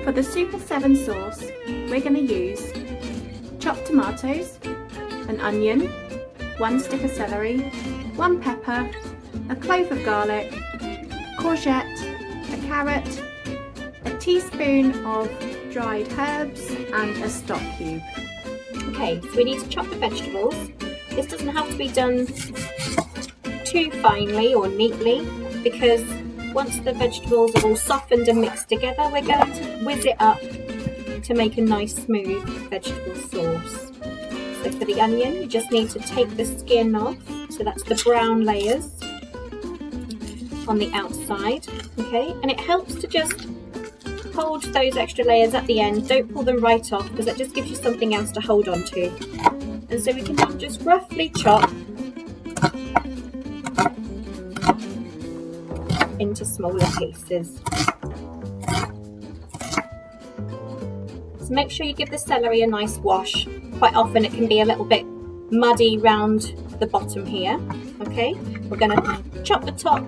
For the Super 7 sauce, we're going to use chopped tomatoes, an onion, 1 stick of celery, 1 pepper, a clove of garlic, courgette, a carrot, a teaspoon of dried herbs and a stock cube. Okay, so we need to chop the vegetables. This doesn't have to be done too finely or neatly, because once the vegetables are all softened and mixed together, we're going to whiz it up to make a nice smooth vegetable sauce. So for the onion, you just need to take the skin off, so that's the brown layers on the outside, okay? And it helps to just hold those extra layers at the end. Don't pull them right off, because that just gives you something else to hold on to. And so we can just roughly chop into smaller pieces. So make sure you give the celery a nice wash. Quite often it can be a little bit muddy round the bottom here. Okay, we're going to chop the top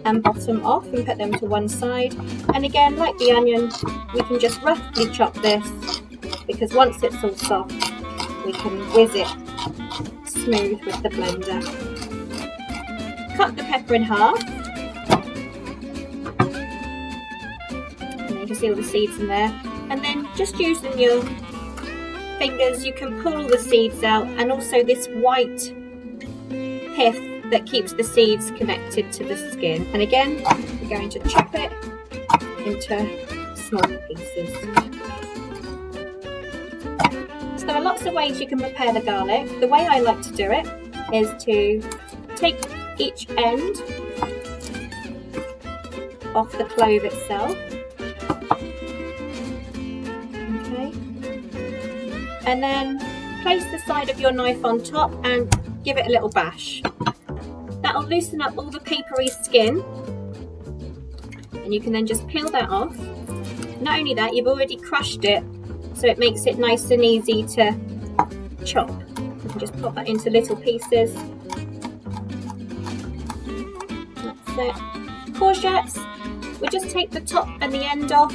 and bottom off and put them to one side. And again, like the onion, we can just roughly chop this, because once it's all soft, we can whiz it smooth with the blender. Cut the pepper in half. And you can see all the seeds in there. And then just using your fingers, you can pull the seeds out, and also this white pith that keeps the seeds connected to the skin. And again, we're going to chop it into smaller pieces. So there are lots of ways you can prepare the garlic. The way I like to do it is to take each end off the clove itself. Okay. And then place the side of your knife on top and give it a little bash. That'll loosen up all the papery skin, and you can then just peel that off. Not only that, you've already crushed it, so it makes it nice and easy to chop. You can just pop that into little pieces. That's it. Courgettes, we just take the top and the end off.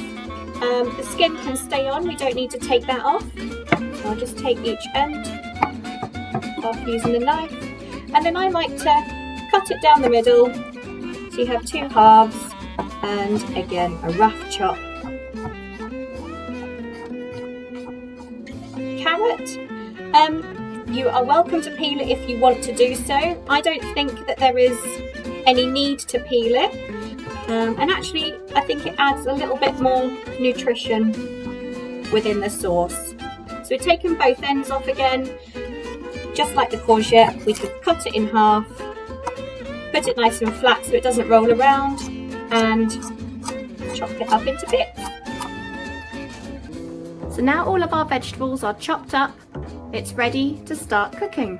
The skin can stay on, we don't need to take that off. So I'll just take each end off using the knife, and then I like to cut it down the middle so you have 2 halves, and again a rough chop. Carrot, you are welcome to peel it if you want to do so. I don't think that there is any need to peel it, and actually I think it adds a little bit more nutrition within the sauce. So we've taken both ends off again. Just like the courgette, we could cut it in half, put it nice and flat so it doesn't roll around, and chop it up into bits. So now all of our vegetables are chopped up, it's ready to start cooking.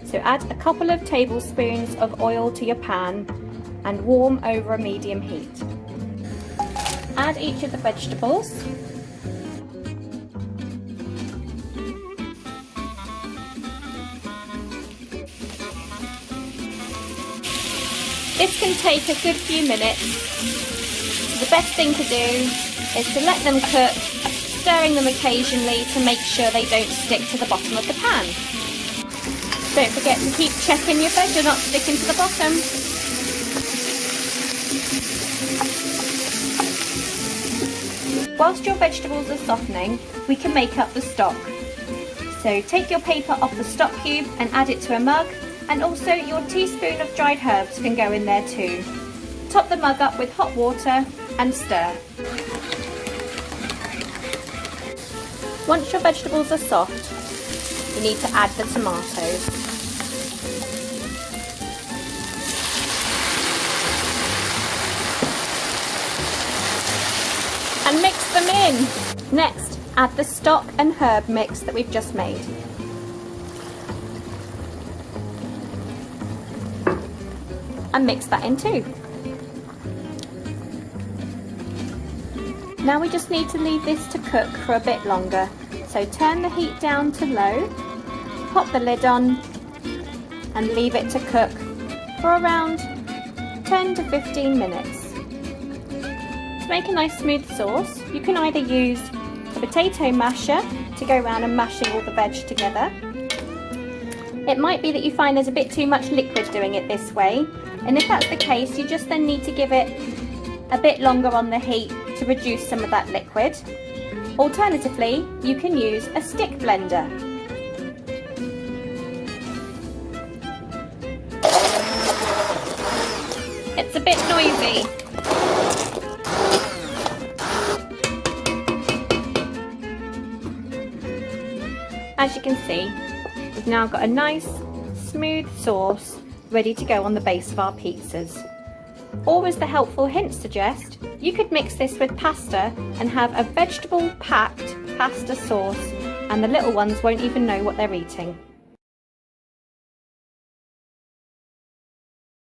So add a couple of tablespoons of oil to your pan and warm over a medium heat. Add each of the vegetables. This can take a good few minutes. The best thing to do is to let them cook, stirring them occasionally to make sure they don't stick to the bottom of the pan. Don't forget to keep checking your veg are not sticking to the bottom. Whilst your vegetables are softening, we can make up the stock. So take your paper off the stock cube and add it to a mug. And also your teaspoon of dried herbs can go in there too. Top the mug up with hot water and stir. Once your vegetables are soft, you need to add the tomatoes. And mix them in. Next, add the stock and herb mix that we've just made. And mix that in too. Now we just need to leave this to cook for a bit longer. So turn the heat down to low, pop the lid on and leave it to cook for around 10 to 15 minutes. To make a nice smooth sauce, you can either use a potato masher to go around and mashing all the veg together. It might be that you find there's a bit too much liquid doing it this way, and if that's the case, you just then need to give it a bit longer on the heat to reduce some of that liquid. Alternatively, you can use a stick blender. It's a bit noisy. As you can see, we've now got a nice smooth sauce ready to go on the base of our pizzas. Or as the helpful hints suggest, you could mix this with pasta and have a vegetable packed pasta sauce, and the little ones won't even know what they're eating.